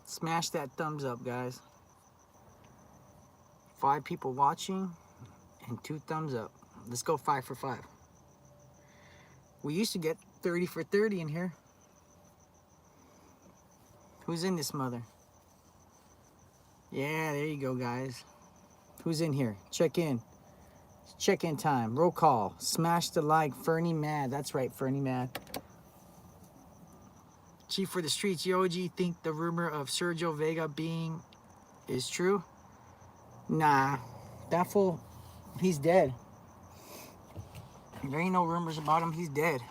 Smash that thumbs up, guys. 5 people watching and 2 thumbs up. Let's go 5 for 5. We used to get 30 for 30 in here. Who's in this mother? Yeah, there you go, guys. Who's in here? Check in. Check-in time. Roll call. Smash the like. Fernie Mad. That's right, Fernie Mad. Chief for the streets. Yoji, think the rumor of Sergio Vega being is true? Nah. That fool, he's dead. There ain't no rumors about him. He's dead.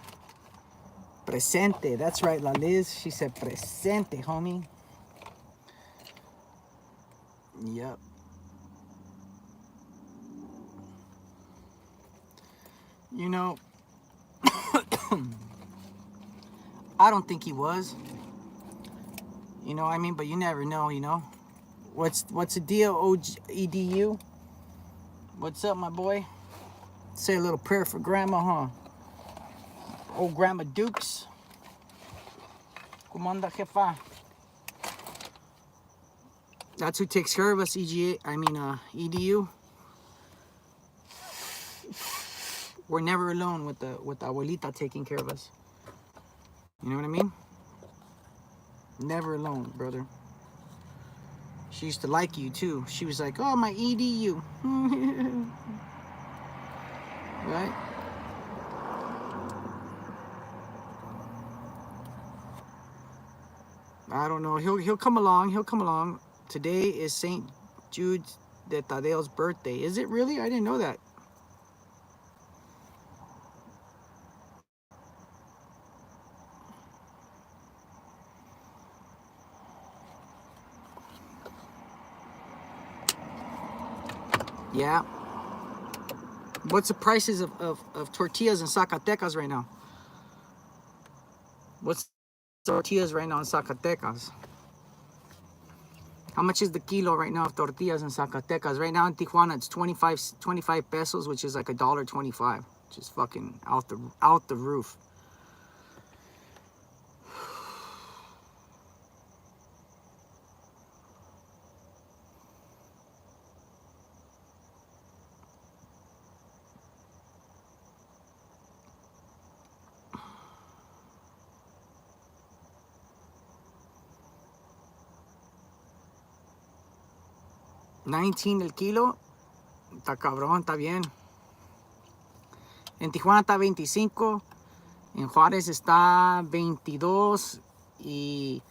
Presente. That's right, La Liz. She said presente, homie. Yep. You know, I don't think he was. You know what I mean? But you never know, you know? What's the deal, EDU? What's up, my boy? Say a little prayer for Grandma, huh? Old Grandma Dukes. ¿Cómo anda, jefa? That's who takes care of us, EDU. We're never alone with the abuelita taking care of us. You know what I mean? Never alone, brother. She used to like you too. She was like, oh, my EDU. Right? I don't know. He'll come along. He'll come along. Today is St. Jude de Tadeo's birthday. Is it really? I didn't know that. Yeah. What's the prices of tortillas in Zacatecas right now? What's tortillas right now in Zacatecas? How much is the kilo right now of tortillas in Zacatecas? Right now in Tijuana, it's 25 pesos, which is like $1.25, which is fucking out the roof. $19 el kilo. Está cabrón, está bien. En Tijuana está 25. En Juárez está 22. Y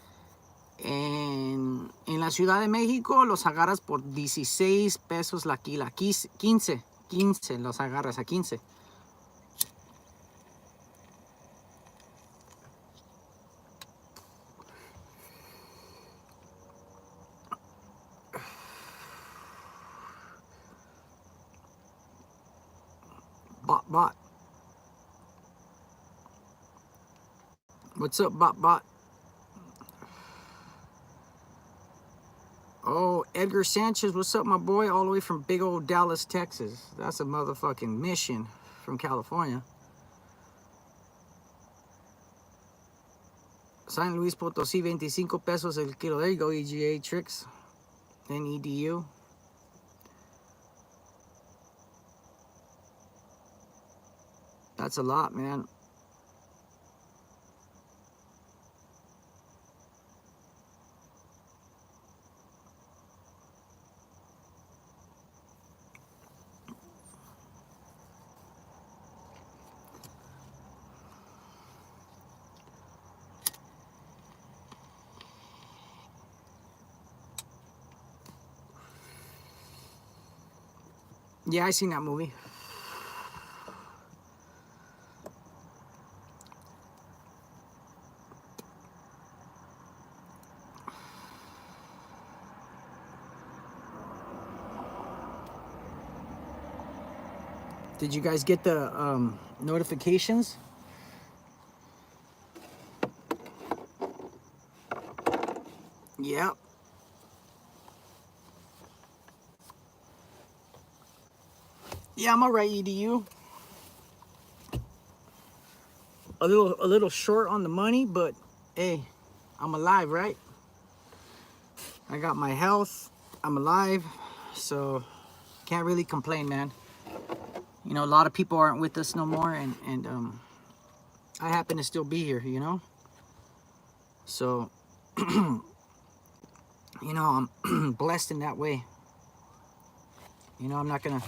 en la Ciudad de México los agarras por 16 pesos la kila. 15 los agarras a 15. Bot. What's up, bot? Oh, Edgar Sanchez, what's up, my boy? All the way from big old Dallas, Texas. That's a motherfucking mission from California. San Luis Potosí, 25 pesos el kilo. There you go, EGA Tricks. And EDU. That's a lot, man. Yeah, I seen that movie. Did you guys get the notifications? Yep. Yeah, I'm alright, EDU. A little short on the money, but hey, I'm alive, right? I got my health. I'm alive. So can't really complain, man. You know, a lot of people aren't with us no more, and I happen to still be here, you know. So, you know, I'm blessed in that way. You know, I'm not gonna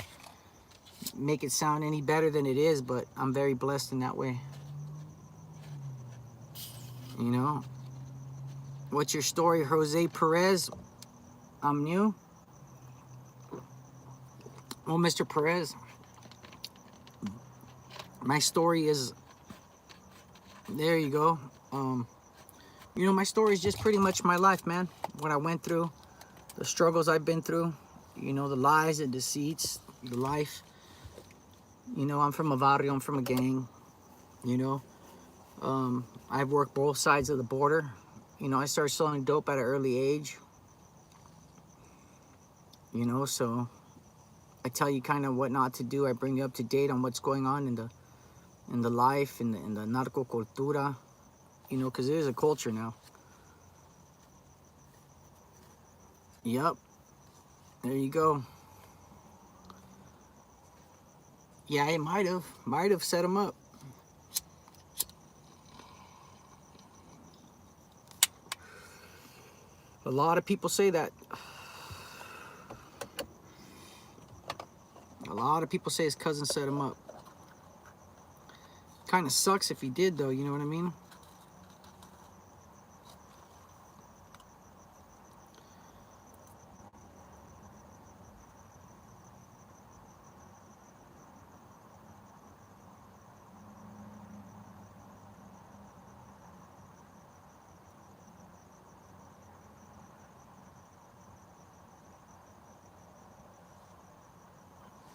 make it sound any better than it is, but I'm very blessed in that way. You know, what's your story, Jose Perez? I'm new. Well, Mr. Perez, my story is, there you go. You know, my story is just pretty much my life, man. What I went through, the struggles I've been through, you know, the lies and deceits, the life. You know, I'm from a barrio, I'm from a gang, you know. I've worked both sides of the border. You know, I started selling dope at an early age. You know, so I tell you kind of what not to do. I bring you up to date on what's going on in the life, in the narco cultura. You know, because it is a culture now. Yep. There you go. Yeah, it might have set him up. A lot of people say that. A lot of people say his cousin set him up. Kind of sucks if he did, though, you know what I mean?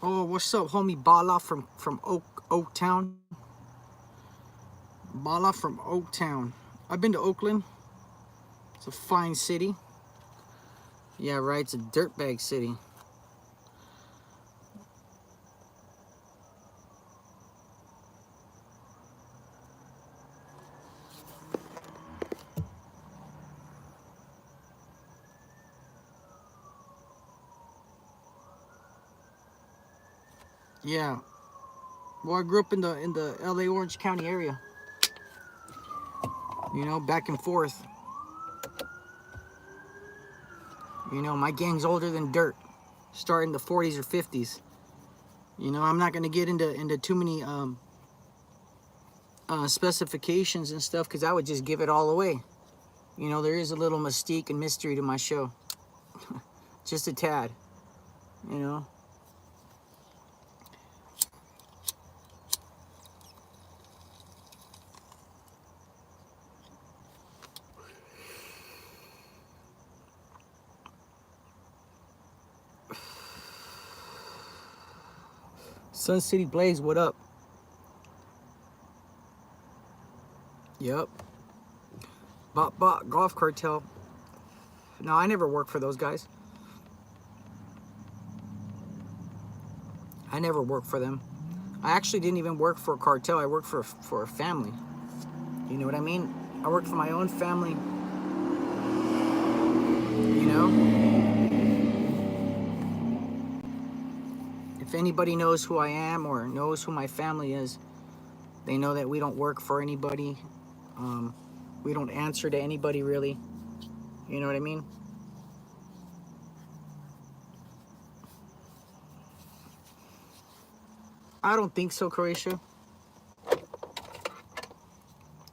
Oh, what's up, homie Bala from Oaktown? Bala from Oaktown. I've been to Oakland. It's a fine city. Yeah, right. It's a dirtbag city. Yeah. Well, I grew up in the LA Orange County area. You know, back and forth. You know, my gang's older than dirt. Starting the 40s or 50s. You know, I'm not gonna get into too many specifications and stuff because I would just give it all away. You know, there is a little mystique and mystery to my show. Just a tad, you know. Sun City Blaze, what up? Yep. Bot Golf Cartel. No, I never worked for those guys. I never worked for them. I actually didn't even work for a cartel. I worked for a family. You know what I mean? I worked for my own family. You know? If anybody knows who I am or knows who my family is, they know that we don't work for anybody. We don't answer to anybody, really. You know what I mean? I don't think so, Croatia.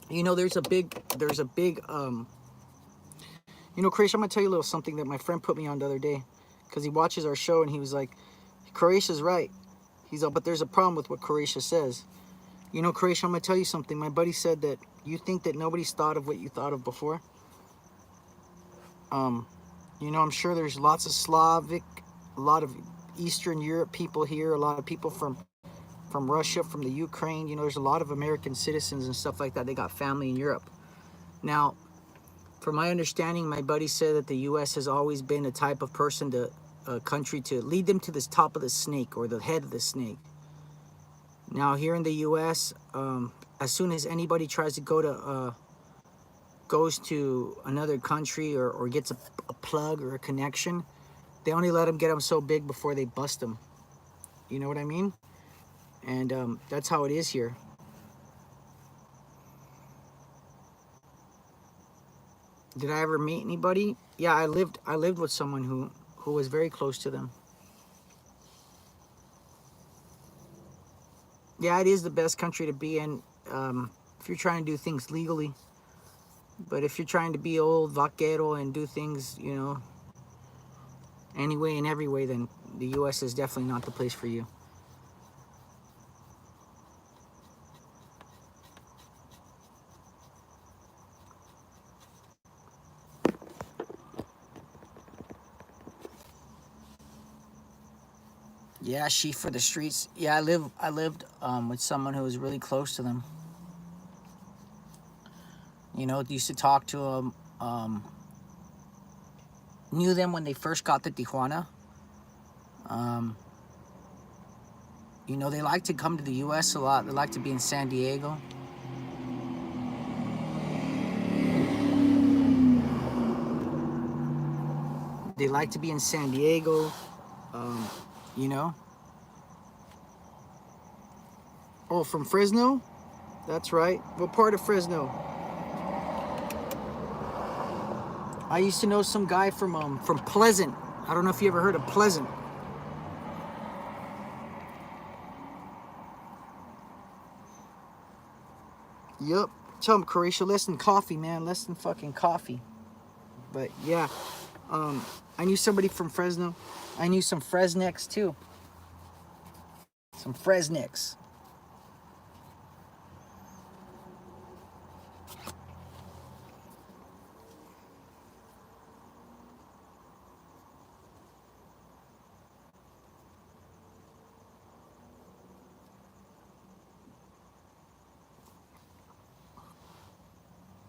You know, there's a big, you know, Croatia, I'm gonna tell you a little something that my friend put me on the other day, because he watches our show and he was like, Croatia's right. He's like, but there's a problem with what Croatia says. You know, Croatia, I'm gonna tell you something. My buddy said that you think that nobody's thought of what you thought of before. You know, I'm sure there's lots of Slavic, a lot of Eastern Europe people here, a lot of people from Russia, from the Ukraine. You know, there's a lot of American citizens and stuff like that. They got family in Europe. Now, from my understanding, my buddy said that the U.S. has always been a type of person to a country to lead them to the top of the snake or the head of the snake. Now, here in the U.S., as soon as anybody tries to goes to another country or gets a plug or a connection, they only let them get them so big before they bust them. You know what I mean? And that's how it is here. Did I ever meet anybody? Yeah, I lived with someone who was very close to them. Yeah, it is the best country to be in if you're trying to do things legally. But if you're trying to be old vaquero and do things, you know, anyway and every way, then the U.S. is definitely not the place for you. Yeah, she for the streets. Yeah, I lived with someone who was really close to them. You know, used to talk to them. Knew them when they first got to Tijuana. You know, they like to come to the U.S. a lot. They like to be in San Diego. They like to be in San Diego. You know. Oh, from Fresno? That's right. What part of Fresno? I used to know some guy from Pleasant. I don't know if you ever heard of Pleasant. Yep. Tell him, Croatia, less than coffee, man. Less than fucking coffee. But yeah, I knew somebody from Fresno. I knew some Fresniks too. Some Fresniks.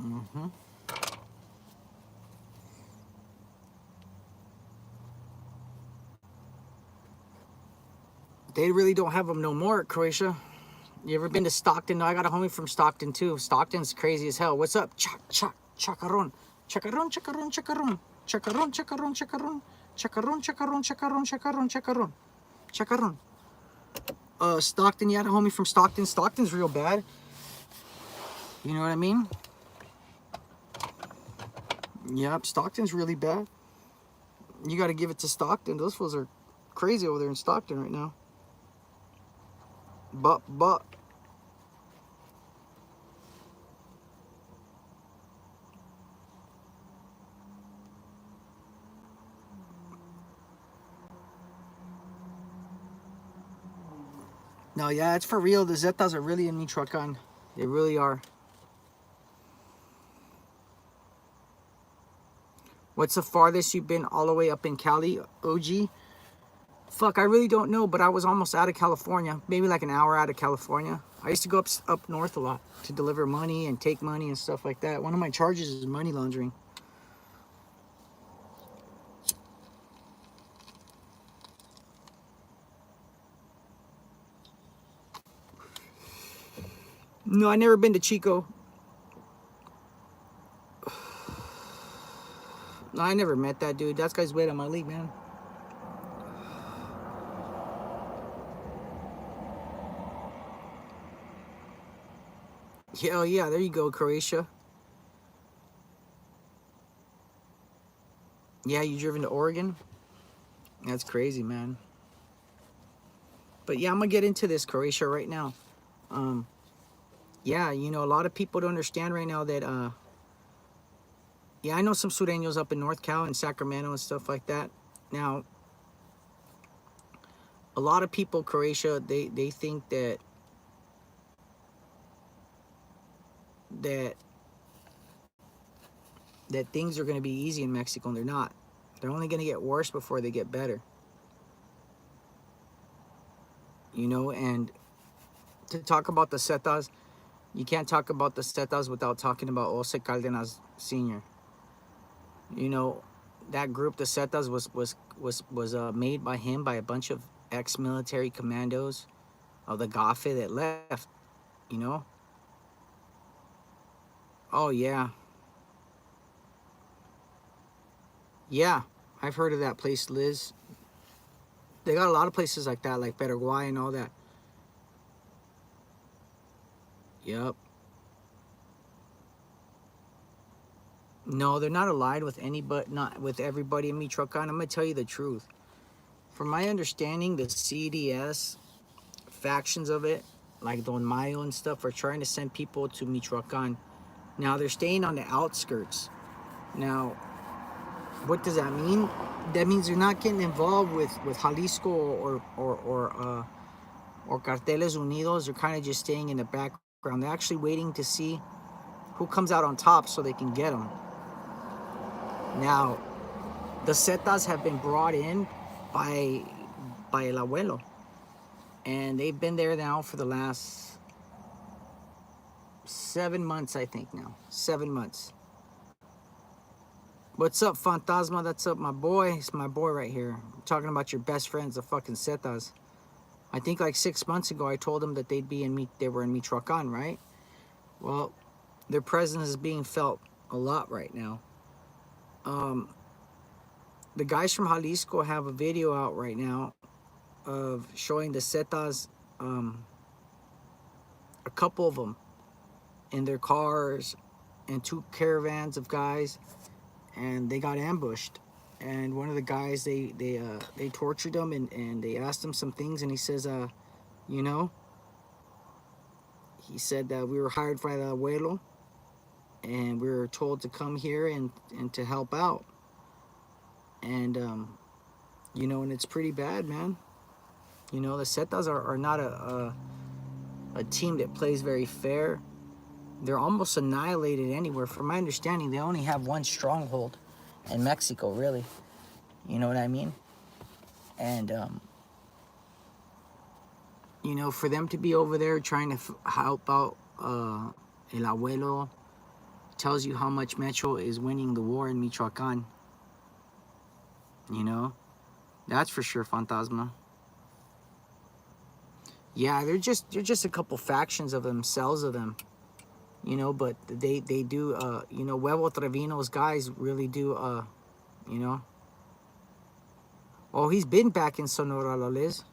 Mm-hmm. They really don't have them no more at Croatia. You ever been to Stockton? No, I got a homie from Stockton too. Stockton's crazy as hell. What's up? Chacarron. Chacarron, chacarron, chacarron. Chacarron, chacarron, chacarron. Chacarron, chacarron, chacarron, chacarron, chacarron. Chacarron. Stockton, you had a homie from Stockton. Stockton's real bad. You know what I mean? Yep, Stockton's really bad. You got to give it to Stockton. Those fools are crazy over there in Stockton right now. But. No, yeah, it's for real. The Zetas are really in Michoacán. They really are. What's the farthest you've been all the way up in Cali, OG? Fuck, I really don't know, but I was almost out of California. Maybe like an hour out of California. I used to go up north a lot to deliver money and take money and stuff like that. One of my charges is money laundering. No, I never been to Chico. No, I never met that dude. That guy's way out of my league, man. Hell yeah, there you go, Croatia. Yeah, you driven to Oregon? That's crazy, man. But yeah, I'm gonna get into this Croatia right now. Yeah, you know, a lot of people don't understand right now that yeah, I know some Sureños up in North Cal and Sacramento and stuff like that. Now, a lot of people, Croatia, they think that that things are going to be easy in Mexico, and they're not. They're only going to get worse before they get better. You know, and to talk about the Zetas, you can't talk about the Zetas without talking about Jose Cárdenas Sr. You know, that group, the Zetas, was made by him, by a bunch of ex-military commandos of the GAFE that left, you know? Oh, yeah. Yeah, I've heard of that place, Liz. They got a lot of places like that, like Paraguay and all that. Yep. No, they're not allied with anybody, not with everybody in Michoacán. I'm gonna tell you the truth. From my understanding, the CDS factions of it, like Don Mayo and stuff, are trying to send people to Michoacán. Now they're staying on the outskirts. Now, what does that mean? That means they're not getting involved with Jalisco or Carteles Unidos. They're kind of just staying in the background. They're actually waiting to see who comes out on top so they can get them. Now, the Zetas have been brought in by El Abuelo, and they've been there now for the last 7 months, I think now. 7 months. What's up, Fantasma? That's up, my boy. It's my boy right here. I'm talking about your best friends, the fucking Zetas. I think like 6 months ago, I told them that they were in Michoacán, right? Well, their presence is being felt a lot right now. The guys from Jalisco have a video out right now of showing the Zetas, a couple of them in their cars and 2 caravans of guys, and they got ambushed. And one of the guys, they tortured him and they asked him some things, and he says, you know, he said that we were hired by the abuelo and we were told to come here and to help out. And you know, and it's pretty bad, man. You know, the Zetas are not a team that plays very fair. They're almost annihilated anywhere. From my understanding, they only have one stronghold in Mexico, really. You know what I mean? And you know, for them to be over there trying to help out El Abuelo tells you how much Metro is winning the war in Michoacán. You know? That's for sure, Fantasma. Yeah, they're just a couple factions of themselves of them. You know, but they do, you know, Huevo Trevino's guys really do, you know. Oh, he's been back in Sonora, Liz.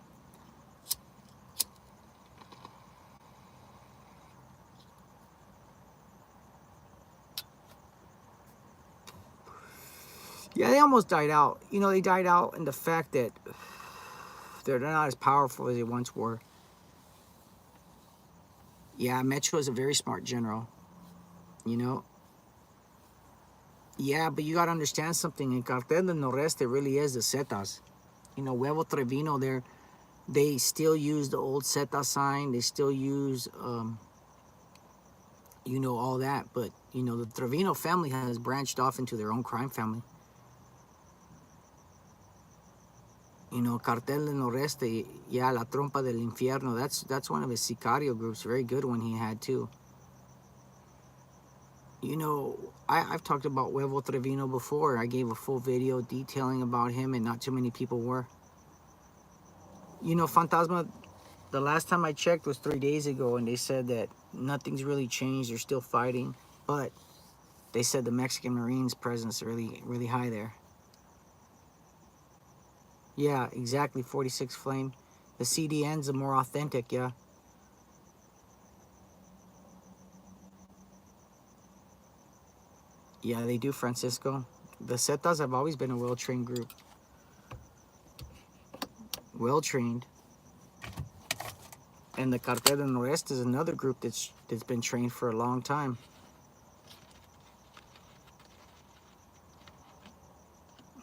Yeah, they almost died out. You know, they died out in the fact that they're not as powerful as they once were. Yeah, Metro is a very smart general. You know? Yeah, but you got to understand something. In Cartel del Noreste really is the Zetas. You know, Huevo Trevino, they still use the old Zeta sign. They still use, you know, all that. But, you know, the Trevino family has branched off into their own crime family. You know, Cartel del Noreste, yeah, La Trompa del Infierno. That's one of his sicario groups. Very good one he had, too. You know, I've talked about Huevo Trevino before. I gave a full video detailing about him, and not too many people were. You know, Fantasma, the last time I checked was 3 days ago, and they said that nothing's really changed. They're still fighting, but they said the Mexican Marines' presence is really high there. Yeah, exactly, 46 Flame. The CDNs are more authentic, yeah. Yeah, they do, Francisco. The Zetas have always been a well-trained group. Well-trained. And the Cartel del Noreste is another group that's been trained for a long time.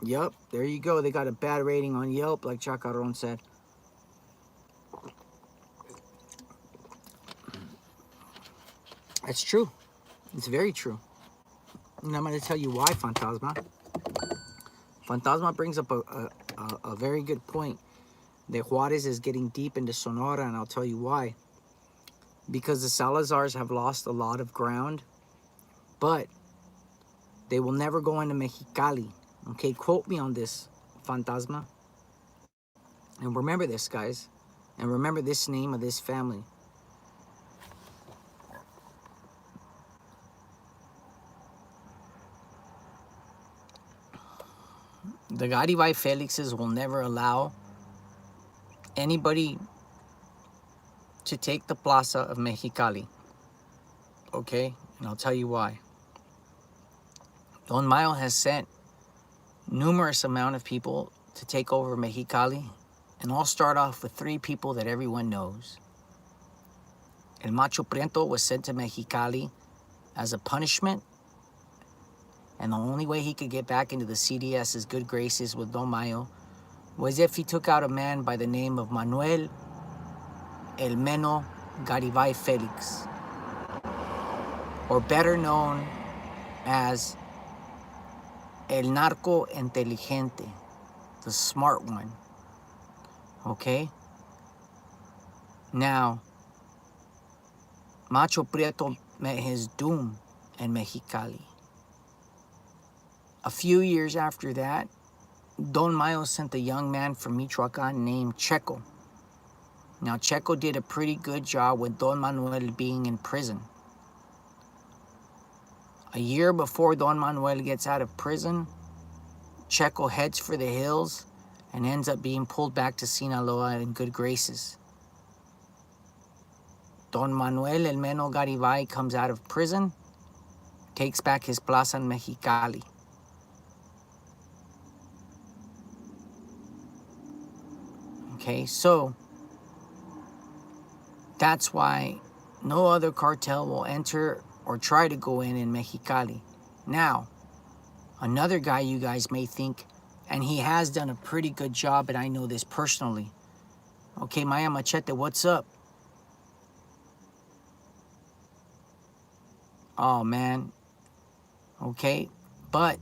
Yep, there you go. They got a bad rating on Yelp, like Chacarron said. That's true. It's very true. And I'm going to tell you why, Fantasma. Fantasma brings up a very good point. That Juarez is getting deep into Sonora, and I'll tell you why. Because the Salazars have lost a lot of ground, but they will never go into Mexicali. Okay, quote me on this, Fantasma. And remember this, guys. And remember this name of this family. The Garibay Felixes will never allow anybody to take the plaza of Mexicali. Okay? And I'll tell you why. Don Mayo has sent numerous amount of people to take over Mexicali. And I'll start off with 3 people that everyone knows. El Macho Prieto was sent to Mexicali as a punishment. And the only way he could get back into the CDS's good graces with Don Mayo was if he took out a man by the name of Manuel El Meno Garibay Felix, or better known as El Narco Inteligente, the smart one. Okay? Now, Macho Prieto met his doom in Mexicali. A few years after that, Don Mayo sent a young man from Michoacán named Checo. Now, Checo did a pretty good job with Don Manuel being in prison. A year before Don Manuel gets out of prison, Checo heads for the hills and ends up being pulled back to Sinaloa in good graces. Don Manuel El Meno Garibay comes out of prison, takes back his plaza in Mexicali. Okay, so that's why no other cartel will enter or try to go in Mexicali. Now, another guy you guys may think, and he has done a pretty good job, and I know this personally. Okay, Maya Machete, what's up? Oh, man. Okay, but,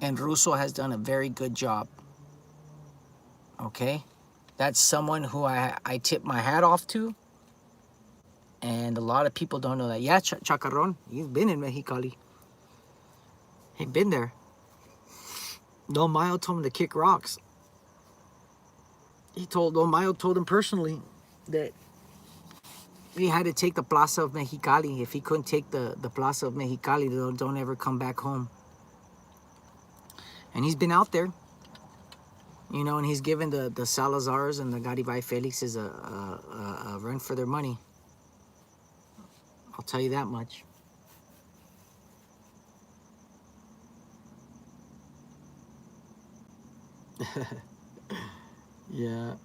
and Russo has done a very good job. Okay? That's someone who I tip my hat off to. And a lot of people don't know that. Yeah, Chacarron, you've been in Mexicali. He's been there. Don Mayo told him to kick rocks. Don Mayo told him personally that he had to take the Plaza of Mexicali. If he couldn't take the Plaza of Mexicali, don't ever come back home. And he's been out there, you know, and he's given the Salazars and the Garibay Felixes a run for their money. I'll tell you that much. Yeah.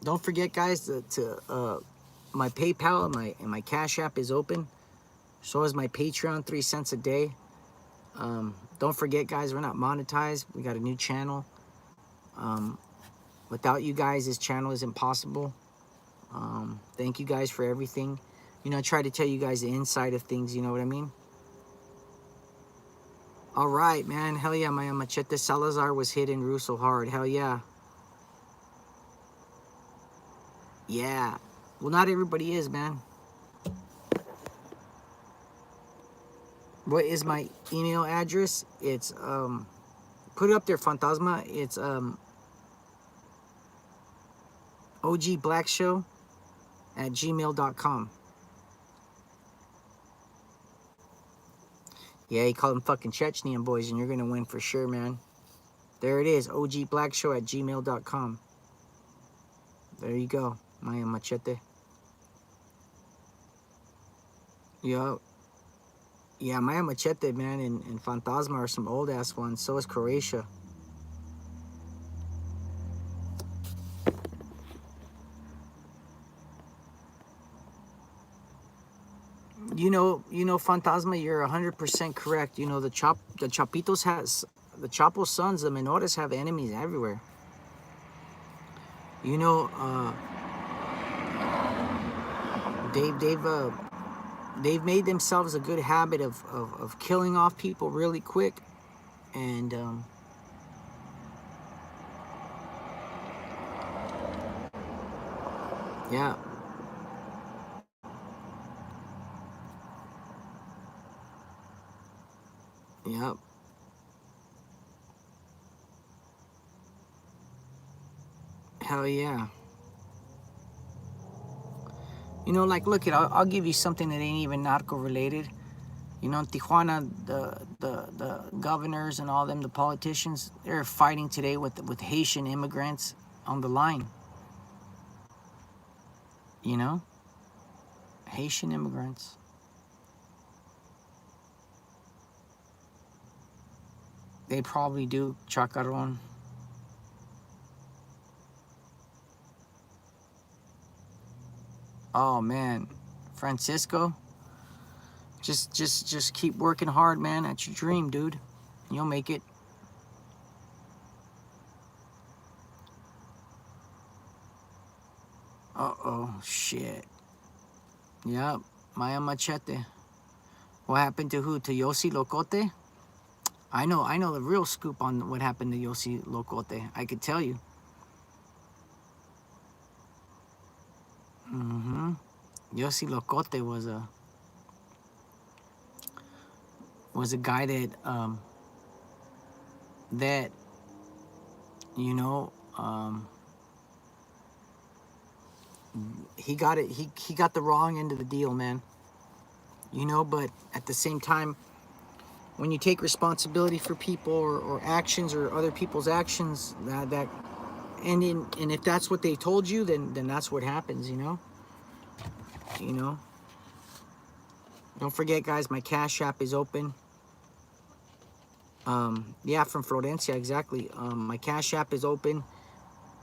Don't forget, guys, my PayPal and my Cash App is open. So is my Patreon, 3 cents a day. Don't forget, guys, we're not monetized. We got a new channel. Without you guys, this channel is impossible. Thank you guys for everything. You know, I try to tell you guys the inside of things, you know what I mean? All right, man. Hell yeah, my Machete Salazar was hitting Russo hard. Hell yeah. Yeah. Well, not everybody is, man. What is my email address? It's, put it up there, Fantasma. It's, ogblackshow@gmail.com. Yeah, you call them fucking Chechnyan boys, and you're gonna win for sure, man. There it is, ogblackshow@gmail.com. There you go, Maya Machete. Yo. Yeah, Maya Machete, man, and Fantasma are some old-ass ones. So is Croatia. You know, Fantasma, you're 100% correct. You know, the Chapo's sons, the Menores, have enemies everywhere. You know, they've made themselves a good habit of killing off people really quick, and yeah. Yep. Hell yeah. You know, like, look, I'll give you something that ain't even narco related. You know, in Tijuana, the governors and all them, the politicians, they're fighting today with Haitian immigrants on the line. You know, Haitian immigrants. They probably do chacarron. Oh man, Francisco, just keep working hard, man, at your dream, dude. You'll make it. Uh-oh, shit. Yep, Maya Machete. What happened to who? To Yossi Locote? I know the real scoop on what happened to Yossi Locote. I could tell you. Yossi Locote was a guy that you know, he got it. He got the wrong end of the deal, man. You know, but at the same time, when you take responsibility for people or actions or other people's actions, and if that's what they told you, then that's what happens. You know. You know. Don't forget, guys, my Cash App is open. Yeah, from Florencia, exactly. My Cash App is open.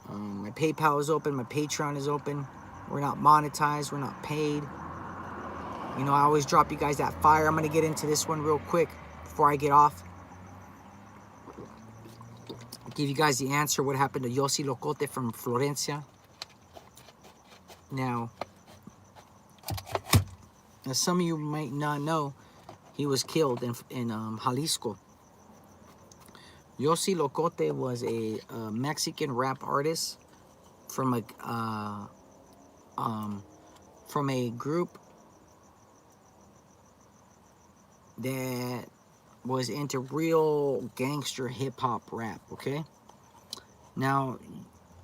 My PayPal is open. My Patreon is open. We're not monetized. We're not paid. You know, I always drop you guys that fire. I'm going to get into this one real quick before I get off. I'll give you guys the answer what happened to Yossi Locote from Florencia. Now, as some of you might not know, he was killed in Jalisco. Yossi Locote was a Mexican rap artist from a group that was into real gangster hip-hop rap, okay? Now,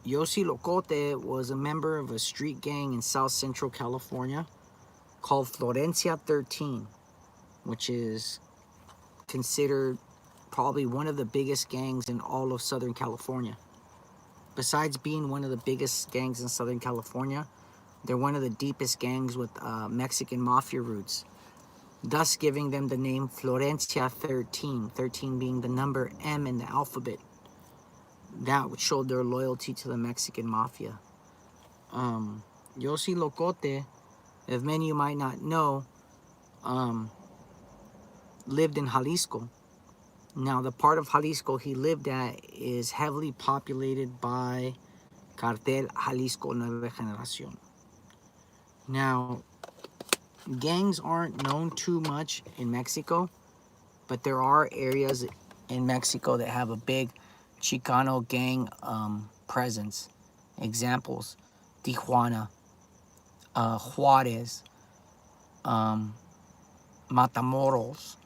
Yossi Locote was a member of a street gang in South Central California called Florencia 13, which is considered probably one of the biggest gangs in all of Southern California. Besides being one of the biggest gangs in Southern California, they're one of the deepest gangs with Mexican mafia roots, thus giving them the name Florencia 13, 13 being the number M in the alphabet. That showed their loyalty to the Mexican mafia. Yossi Locote, if many of you might not know, lived in Jalisco. Now, the part of Jalisco he lived at is heavily populated by Cartel Jalisco Nueva Generación. Now, gangs aren't known too much in Mexico, but there are areas in Mexico that have a big Chicano gang presence. Examples: Tijuana, Juarez, Matamoros.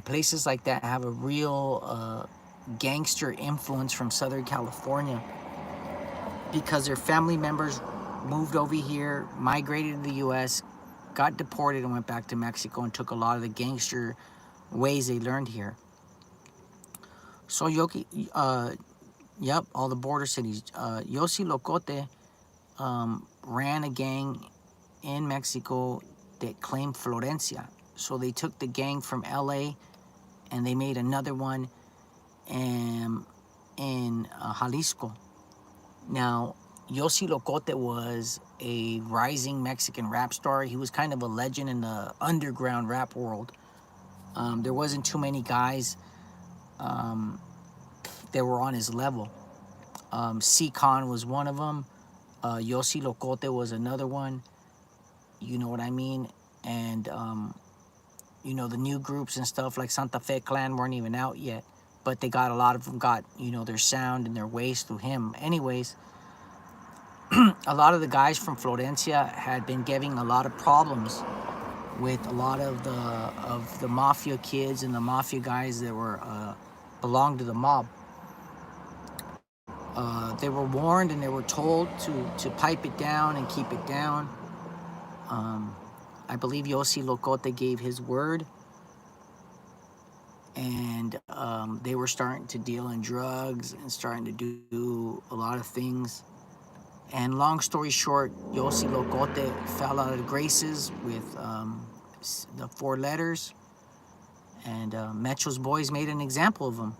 Places like that have a real gangster influence from Southern California because their family members moved over here, migrated to the U.S., got deported and went back to Mexico and took a lot of the gangster ways they learned here. So yep, all the border cities. Yossi Locote ran a gang in Mexico that claimed Florencia. So they took the gang from LA and they made another one in Jalisco. Now, Yossi Locote was a rising Mexican rap star. He was kind of a legend in the underground rap world. There wasn't too many guys that were on his level. C-Con was one of them. Yossi Locote was another one. You know what I mean? And you know, the new groups and stuff like Santa Fe Clan weren't even out yet, but a lot of them got, you know, their sound and their ways through him. Anyways, a lot of the guys from Florencia had been giving a lot of problems with a lot of the mafia kids and the mafia guys that were belonged to the mob. They were warned and they were told to pipe it down and keep it down. I believe Yossi Locote gave his word, and they were starting to deal in drugs and starting to do a lot of things. And long story short, Yossi Locote fell out of graces with the 4 letters, and Metro's boys made an example of him.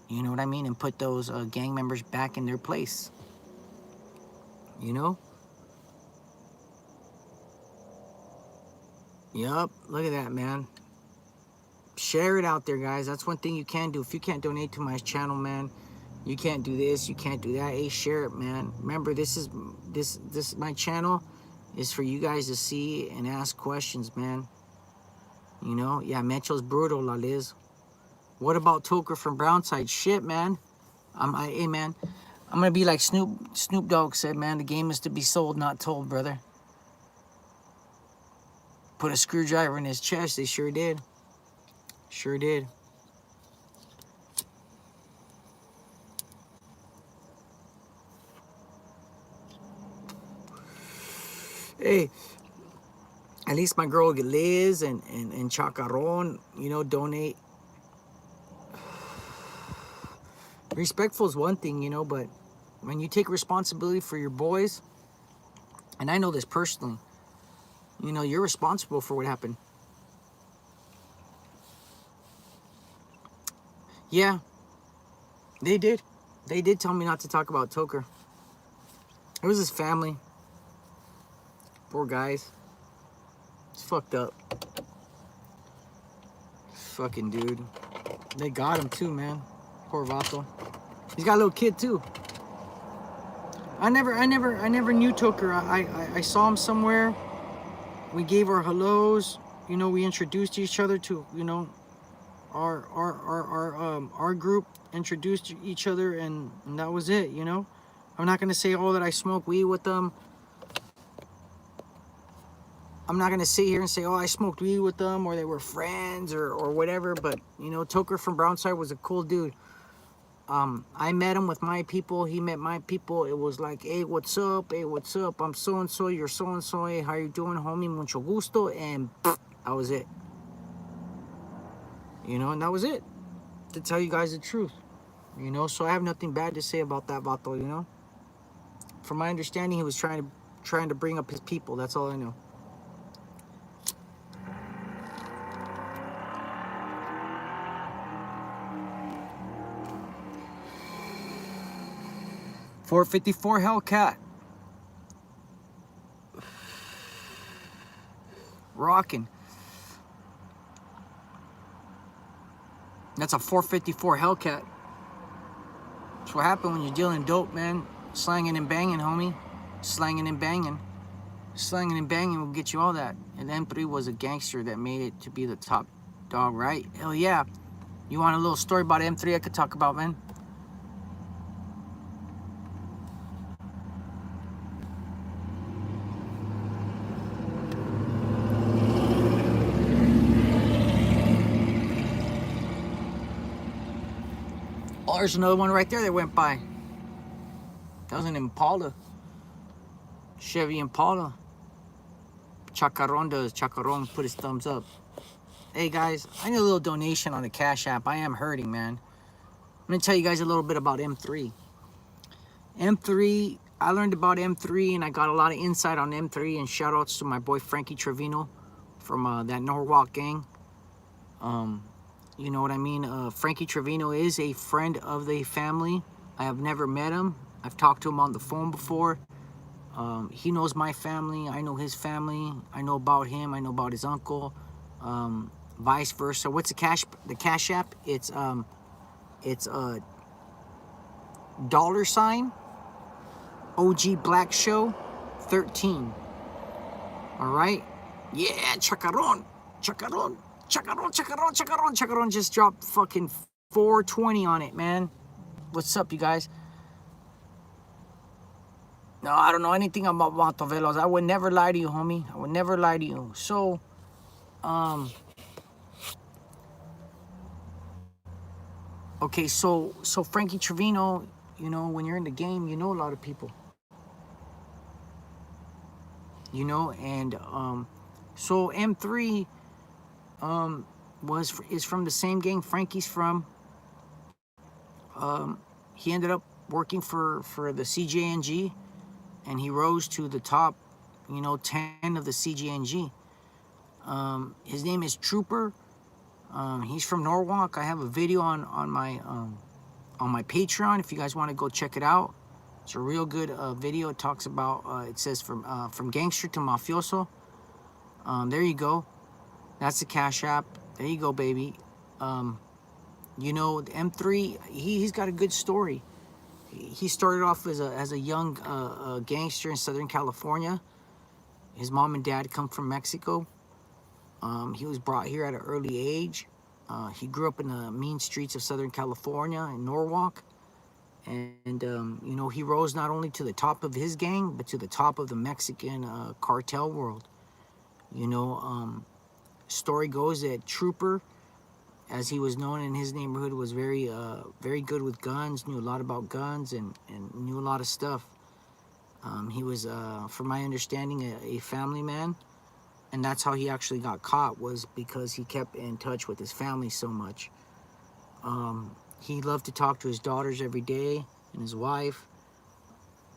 You know what I mean? And put those gang members back in their place. You know? Yup, look at that, man. Share it out there, guys. That's one thing you can do. If you can't donate to my channel, man, you can't do this, you can't do that. Hey, share it, man. Remember, this my channel is for you guys to see and ask questions, man. You know? Yeah, Metro's brutal, La Liz. What about Toker from Brownside? Shit, man. Hey, man. I'm gonna be like Snoop Dogg said, man. The game is to be sold, not told, brother. Put a screwdriver in his chest. They sure did. Sure did. Hey, at least my girl Liz and Chacarron, you know, donate. Respectful is one thing, you know, but when you take responsibility for your boys, and I know this personally, you know, you're responsible for what happened. Yeah, they did. They did tell me not to talk about Toker. It was his family. Poor guys. It's fucked up. Fucking dude. They got him too, man. Poor Vato. He's got a little kid too. I never knew Toker. I saw him somewhere. We gave our hellos. You know, we introduced each other to, you know, our group introduced each other, and that was it, you know. I'm not gonna say, oh, that I smoke weed with them. I'm not gonna sit here and say, oh, I smoked weed with them, or they were friends, or whatever. But you know, Toker from Brownside was a cool dude. I met him with my people. He met my people. It was like, hey, what's up? Hey, what's up? I'm so and so. You're so and so. Hey, how you doing, homie? Mucho gusto. And that was it. You know, and that was it. To tell you guys the truth. You know, so I have nothing bad to say about that vato. You know, from my understanding, he was trying to bring up his people. That's all I know. .454 Hellcat. Rocking. That's a .454 Hellcat. That's what happened when you're dealing dope, man. Slanging and banging, homie. Slanging and banging. Slanging and banging will get you all that. And M3 was a gangster that made it to be the top dog, right? Hell yeah. You want a little story about M3 I could talk about, man? Oh, there's another one right there that went by. That was an Impala. Chevy Impala. Chacarron does. Chacarron put his thumbs up. Hey guys, I need a little donation on the Cash App. I am hurting, man. I'm going to tell you guys a little bit about M3. M3, I learned about M3 and I got a lot of insight on M3, and shout outs to my boy Frankie Trevino from that Norwalk gang. You know what I mean? Frankie Trevino is a friend of the family. I have never met him. I've talked to him on the phone before. He knows my family. I know his family. I know about him. I know about his uncle. Vice versa. What's the Cash App? It's $, OG Black Show 13. All right. Yeah, Chacarron. Chacarron. Chacarron, Chacarron, Chacarron, Chacarron just dropped fucking 420 on it, man. What's up, you guys? No, I don't know anything about Montevelos. I would never lie to you, homie. I would never lie to you. So, okay, so Frankie Trevino, you know, when you're in the game, you know a lot of people. you know. And so M3 is from the same gang Frankie's from. He ended up working for the CJNG, and he rose to the top, you know, 10 of the CJNG. His name is Trooper. He's from Norwalk. I have a video on my Patreon if you guys want to go check it out. It's a real good video. It talks about it says from gangster to mafioso. There you go. That's the Cash App. There you go, baby. You know, the M3, he's got a good story. He started off as a young gangster in Southern California. His mom and dad come from Mexico. He was brought here at an early age. He grew up in the mean streets of Southern California in Norwalk. And you know, he rose not only to the top of his gang, but to the top of the Mexican cartel world. You know, story goes that Trooper, as he was known in his neighborhood, was very good with guns, knew a lot about guns, and knew a lot of stuff. He was, from my understanding, a family man. And that's how he actually got caught, was because he kept in touch with his family so much. He loved to talk to his daughters every day and his wife.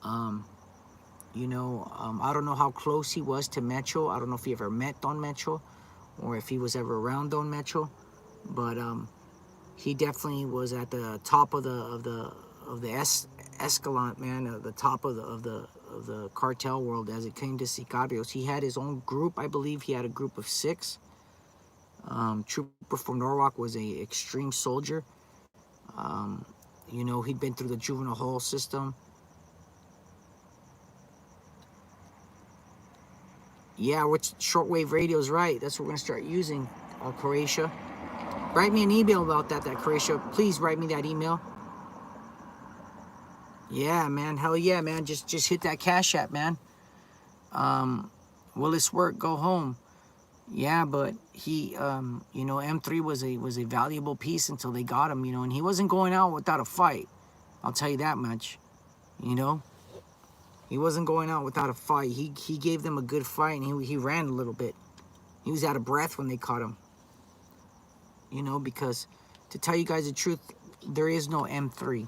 You know, I don't know how close he was to Mecho. I don't know if he ever met Don Mecho or if he was ever around Don Mecho. But he definitely was at the top of the escalante, man, at the top of the cartel world as it came to sicarios. He had his own group. I believe he had a group of 6. Trooper from Norwalk was a extreme soldier. You know, he'd been through the juvenile hall system. Yeah, which shortwave radio is right. That's what we're gonna start using, Croatia. Write me an email about that Croatia. Please write me that email. Yeah, man. Hell yeah, man. Just hit that Cash App, man. Will this work? Go home. Yeah, but he, you know, M3 was a valuable piece until they got him, you know, and he wasn't going out without a fight. I'll tell you that much, you know. He wasn't going out without a fight. He gave them a good fight, and he ran a little bit. He was out of breath when they caught him. You know, because to tell you guys the truth, there is no M3.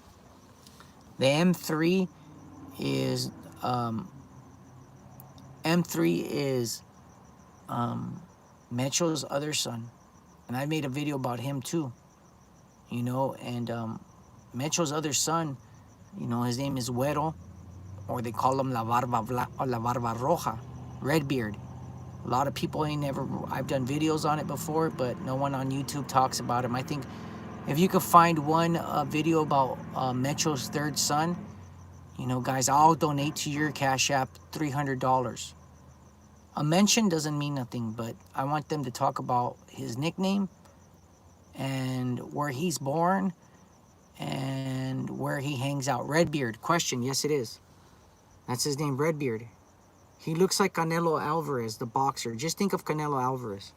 The M3 is Mecho's other son, and I made a video about him too. You know, and Mecho's other son, you know, his name is Güero, or they call him La Barba Roja, Redbeard. A lot of people I've done videos on it before, but no one on YouTube talks about him. I think if you could find one video about Mecho's third son, you know, guys, I'll donate to your Cash App $300. A mention doesn't mean nothing, but I want them to talk about his nickname and where he's born and where he hangs out. Redbeard, question, yes it is. That's his name, Redbeard. He looks like Canelo Alvarez, the boxer. Just think of Canelo Alvarez.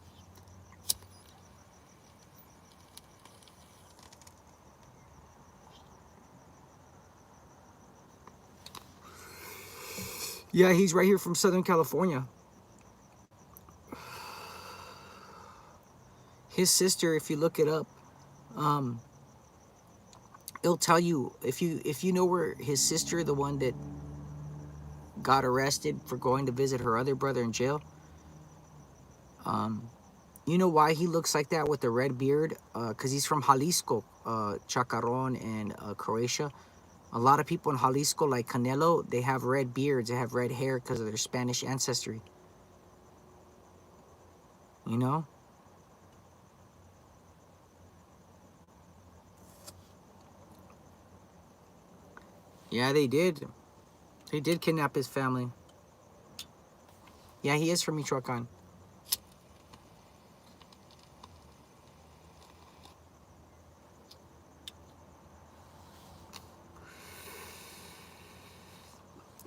Yeah, he's right here from Southern California. His sister, if you look it up, it'll tell you, if you know where his sister, the one that got arrested for going to visit her other brother in jail, you know why he looks like that with the red beard? Because he's from Jalisco, Chacarron, and Croatia. A lot of people in Jalisco, like Canelo, they have red beards, they have red hair because of their Spanish ancestry. You know? Yeah, they did. They did kidnap his family. Yeah, he is from Michoacán.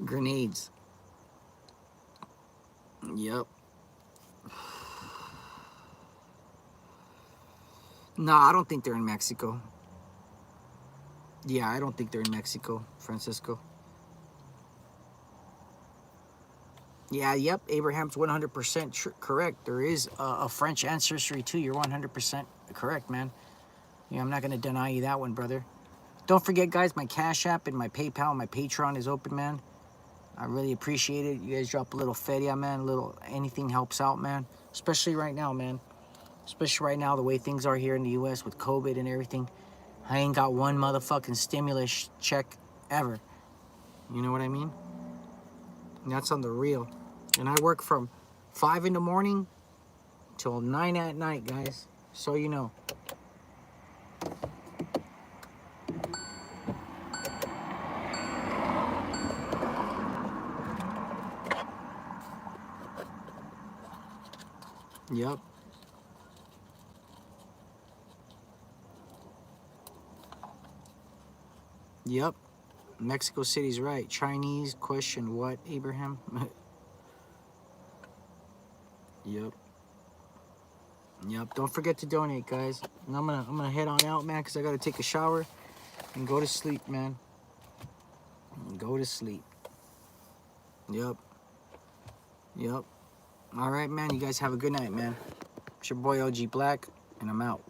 Grenades. Yep. No, I don't think they're in Mexico. Yeah, I don't think they're in Mexico, Francisco. Yeah, yep, Abraham's 100% correct. There is a French ancestry too. You're 100% correct, man. Yeah, I'm not going to deny you that one, brother. Don't forget, guys, my Cash App and my PayPal and my Patreon is open, man. I really appreciate it. You guys drop a little feria, man. A little, anything helps out, man. Especially right now, man. Especially right now, the way things are here in the U.S. with COVID and everything. I ain't got one motherfucking stimulus check ever. You know what I mean? And that's on the real. And I work from 5 in the morning till 9 at night, guys. So you know. Yep. Yep. Mexico City's right. Chinese question what, Abraham? Yep. Yep. Don't forget to donate, guys. And I'm gonna head on out, man, because I gotta take a shower and go to sleep, man. Go to sleep. Yep. Yep. All right, man. You guys have a good night, man. It's your boy OG Black, and I'm out.